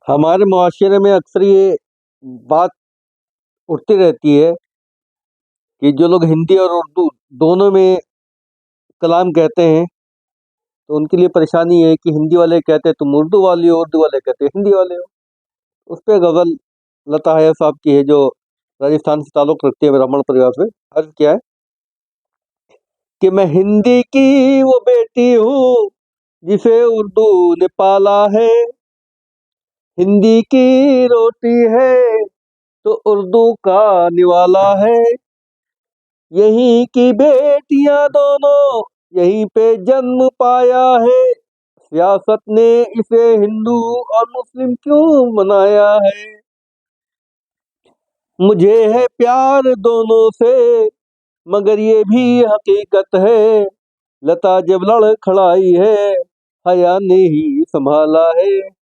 हमारे मुआशरे में अक्सर ये बात उठती रहती है कि जो लोग हिंदी और उर्दू दोनों में कलाम कहते हैं, तो उनके लिए परेशानी है कि हिंदी वाले कहते हैं तुम उर्दू वाले हो, उर्दू वाले कहते हैं हिंदी वाले हो। उस पे गज़ल लता हया साहब की है, जो राजस्थान से ताल्लुक़ रखती है, ब्राह्मण परिवार से। अर्ज़ क्या है कि मैं हिंदी की वो बेटी हूँ जिसे उर्दू ने पाला है, हिंदी की रोटी है तो उर्दू का निवाला है, यहीं की बेटियां दोनों यहीं पे जन्म पाया है, सियासत ने इसे हिंदू और मुस्लिम क्यों बनाया है। मुझे है प्यार दोनों से मगर ये भी हकीकत है, लता जब लड़ खड़ाई है हया ने ही संभाला है।